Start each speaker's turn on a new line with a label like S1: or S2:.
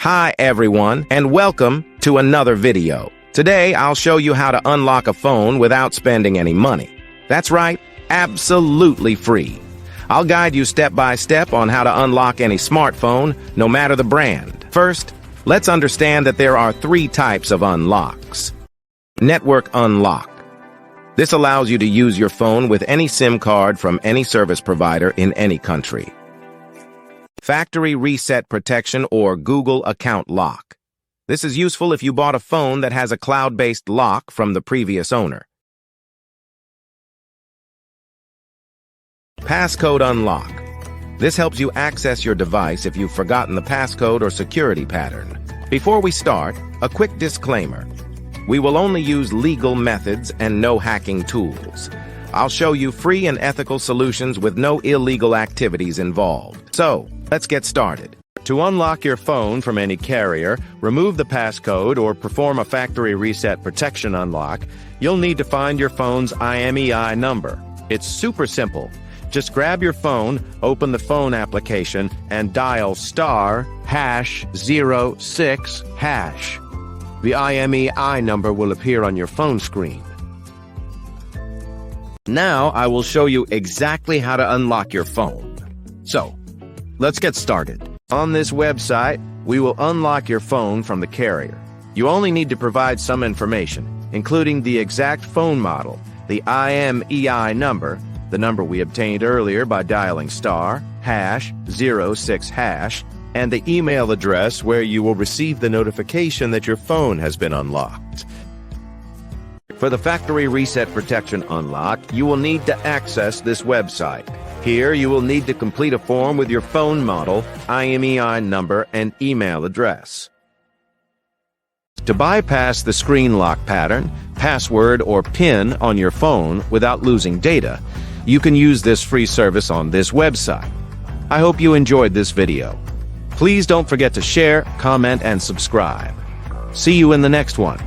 S1: Hi everyone, and welcome to another video. Today I'll show you how to unlock a phone without spending any money. That's right, absolutely free. I'll guide you step by step on how to unlock any smartphone, no matter the brand. First, let's understand that there are three types of unlocks. Network unlock. This allows you to use your phone with any SIM card from any service provider in any country. Factory reset protection or Google account lock. This is useful if you bought a phone that has a cloud-based lock from the previous owner. Passcode unlock. This helps you access your device if you've forgotten the passcode or security pattern. Before we start, a quick disclaimer. We will only use legal methods and no hacking tools. I'll show you free and ethical solutions with no illegal activities involved. So, let's get started. To unlock your phone from any carrier, remove the passcode, or perform a factory reset protection unlock, you'll need to find your phone's IMEI number. It's super simple. Just grab your phone, open the phone application, and dial *#06#. The IMEI number will appear on your phone screen. Now I will show you exactly how to unlock your phone. So, let's get started. On this website, we will unlock your phone from the carrier. You only need to provide some information, including the exact phone model, the IMEI number, the number we obtained earlier by dialing *#06#, and the email address where you will receive the notification that your phone has been unlocked. For the factory reset protection unlock, you will need to access this website. Here, you will need to complete a form with your phone model, IMEI number, and email address. To bypass the screen lock pattern, password, or PIN on your phone without losing data, you can use this free service on this website. I hope you enjoyed this video. Please don't forget to share, comment, and subscribe. See you in the next one.